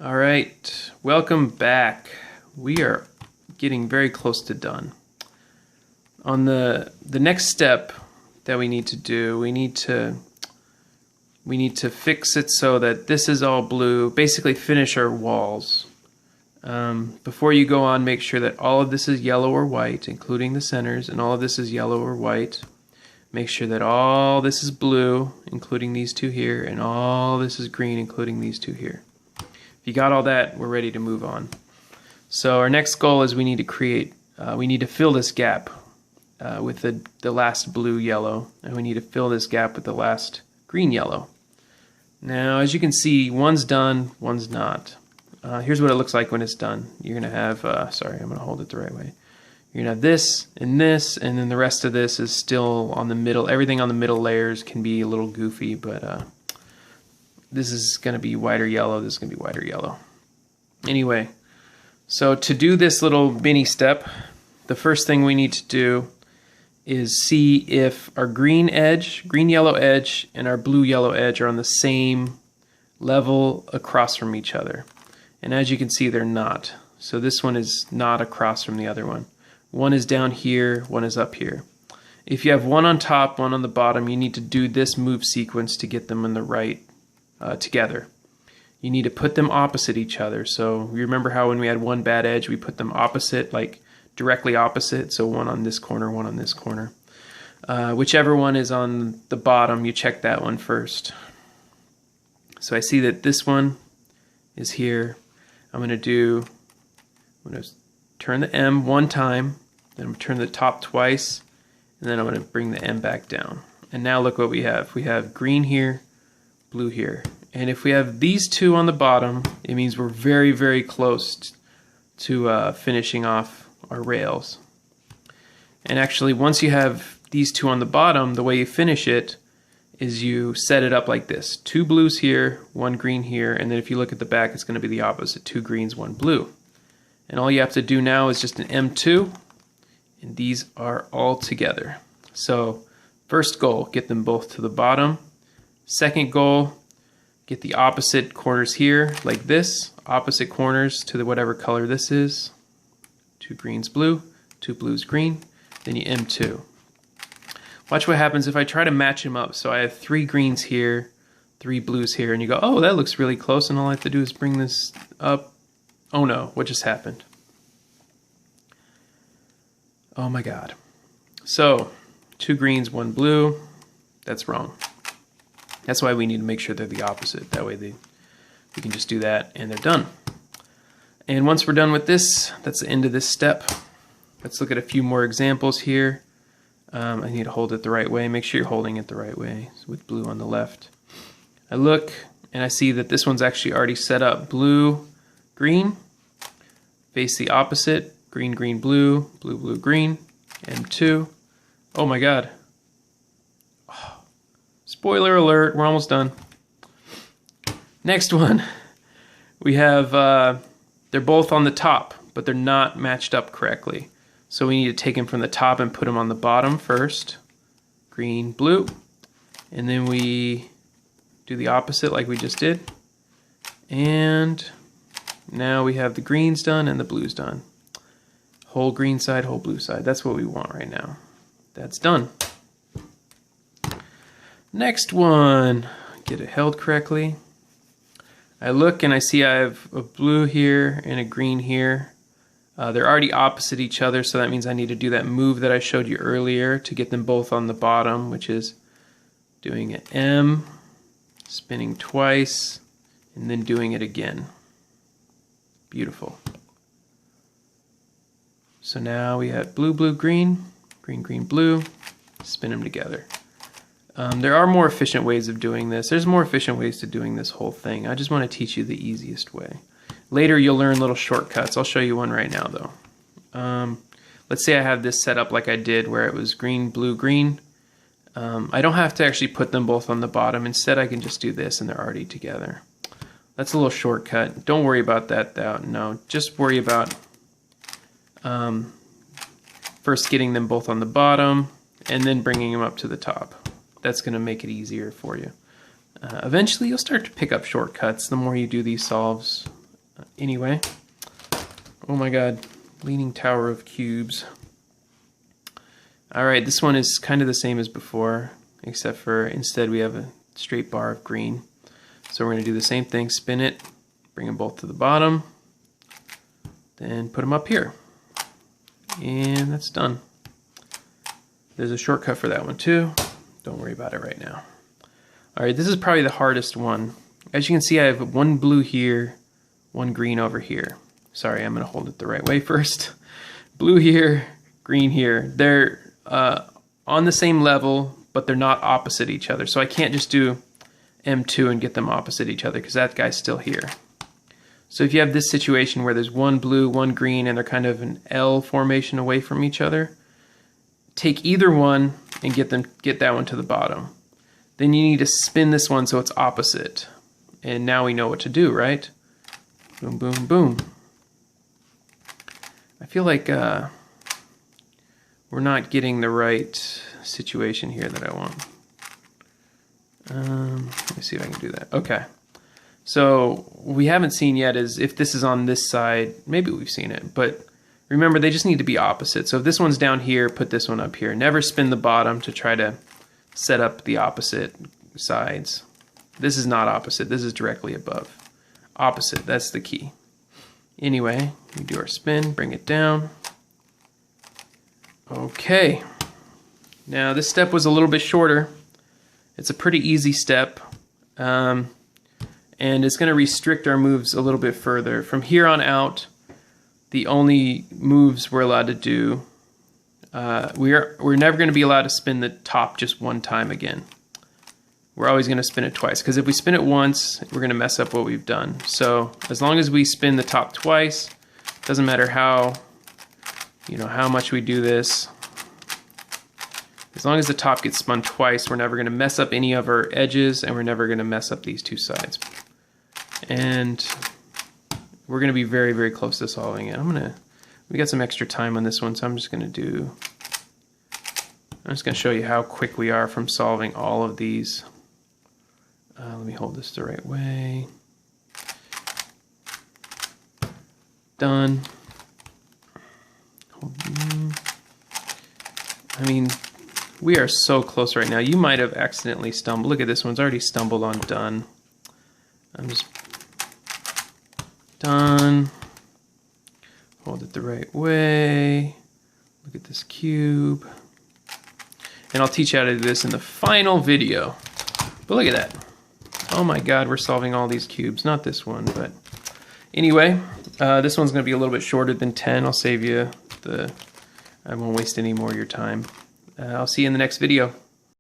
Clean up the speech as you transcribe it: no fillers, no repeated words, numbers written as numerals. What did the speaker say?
All right, welcome back. We are getting very close to done. On the next step that we need to do, we need to fix it so that this is all blue, basically finish our walls. Before you go on, make sure that all of this is yellow or white, including the centers, and all of this is yellow or white. Make sure that all this is blue, including these two here, and all this is green, including these two here. If you got all that, we're ready to move on. So our next goal is we need to fill this gap with the last blue yellow, and we need to fill this gap with the last green yellow. Now, as you can see, one's done, one's not. Here's what it looks like when it's done. You're going to have, sorry, I'm going to hold it the right way. You're going to have this, and then the rest of this is still on the middle. Everything on the middle layers can be a little goofy, but this is going to be white or yellow, this is going to be white or yellow. Anyway, so to do this little mini step, the first thing we need to do is see if our green yellow edge, and our blue yellow edge are on the same level across from each other. And as you can see, they're not. So this one is not across from the other one. One is down here, one is up here. If you have one on top, one on the bottom, you need to do this move sequence to get them in the right together. You need to put them opposite each other. So you remember how when we had one bad edge, we put them opposite, like directly opposite. So one on this corner, one on this corner. Whichever one is on the bottom, you check that one first. So I see that this one is here. I'm going to turn the M one time, then I'm going to turn the top twice, and then I'm going to bring the M back down. And now look what we have. We have green here, blue here. And if we have these two on the bottom, it means we're very, very close to finishing off our rails. And actually, once you have these two on the bottom, the way you finish it is you set it up like this. Two blues here, one green here, and then if you look at the back, it's going to be the opposite. Two greens, one blue. And all you have to do now is just an M2, and these are all together. So first goal, get them both to the bottom. Second goal, get the opposite corners here, like this, opposite corners to whatever color this is. Two greens blue, two blues green, then you M2. Watch what happens if I try to match them up. So I have three greens here, three blues here, and you go, oh, that looks really close, and all I have to do is bring this up. Oh no, what just happened? Oh my God. So, two greens, one blue, that's wrong. That's why we need to make sure they're the opposite. That way we can just do that and they're done. And once we're done with this, that's the end of this step. Let's look at a few more examples here. I need to hold it the right way. Make sure you're holding it the right way with blue on the left. I look and I see that this one's actually already set up. Blue, green, face the opposite, green, green, blue, blue, blue, green, M2. Oh my God. Oh, spoiler alert, we're almost done. Next one, we have, they're both on the top, but they're not matched up correctly. So we need to take them from the top and put them on the bottom first. Green, blue, and then we do the opposite like we just did. And now we have the greens done and the blues done. Whole green side, whole blue side. That's what we want right now. That's done. Next one. Get it held correctly. I look and I see I have a blue here and a green here. They're already opposite each other, so that means I need to do that move that I showed you earlier to get them both on the bottom, which is doing an M, spinning twice, and then doing it again. Beautiful. So now we have blue, blue, green, green, green, blue, spin them together. There are more efficient ways of doing this. There's more efficient ways to doing this whole thing. I just want to teach you the easiest way. Later you'll learn little shortcuts. I'll show you one right now though. Let's say I have this set up like I did where it was green, blue, green. I don't have to actually put them both on the bottom. Instead I can just do this and they're already together. That's a little shortcut. Don't worry about that though. No, just worry about first getting them both on the bottom and then bringing them up to the top. That's going to make it easier for you. Eventually you'll start to pick up shortcuts the more you do these solves. Anyway, oh my god, Leaning Tower of Cubes. Alright, this one is kind of the same as before, except for instead we have a straight bar of green. So we're going to do the same thing, spin it, bring them both to the bottom, then put them up here. And that's done. There's a shortcut for that one too. Don't worry about it right now. Alright, this is probably the hardest one. As you can see, I have one blue here, one green over here. Sorry, I'm going to hold it the right way first. Blue here, green here. They're on the same level, but they're not opposite each other. So I can't just do M2 and get them opposite each other because that guy's still here. So if you have this situation where there's one blue, one green, and they're kind of an L formation away from each other, take either one and get that one to the bottom. Then you need to spin this one so it's opposite. And now we know what to do, right? Boom, boom, boom. I feel like we're not getting the right situation here that I want. Let me see if I can do that. Okay. So what we haven't seen yet is if this is on this side, maybe we've seen it, but remember they just need to be opposite. So if this one's down here, put this one up here. Never spin the bottom to try to set up the opposite sides. This is not opposite, this is directly above. Opposite, that's the key. Anyway, we do our spin, bring it down. Okay. Now this step was a little bit shorter. It's a pretty easy step. And it's going to restrict our moves a little bit further. From here on out, the only moves we're allowed to do, we're never going to be allowed to spin the top just one time again. We're always going to spin it twice, because if we spin it once, we're going to mess up what we've done. So as long as we spin the top twice, doesn't matter how much we do this. As long as the top gets spun twice, we're never going to mess up any of our edges, and we're never going to mess up these two sides. And we're going to be very, very close to solving it. We got some extra time on this one, so I'm just going to show you how quick we are from solving all of these. Let me hold this the right way. Done. I mean, we are so close right now. You might have accidentally stumbled. Look at this one's already stumbled on done. I'm just done. Hold it the right way. Look at this cube. And I'll teach you how to do this in the final video. But look at that. Oh my god, we're solving all these cubes. Not this one, but anyway, this one's going to be a little bit shorter than 10. I'll save you I won't waste any more of your time. I'll see you in the next video.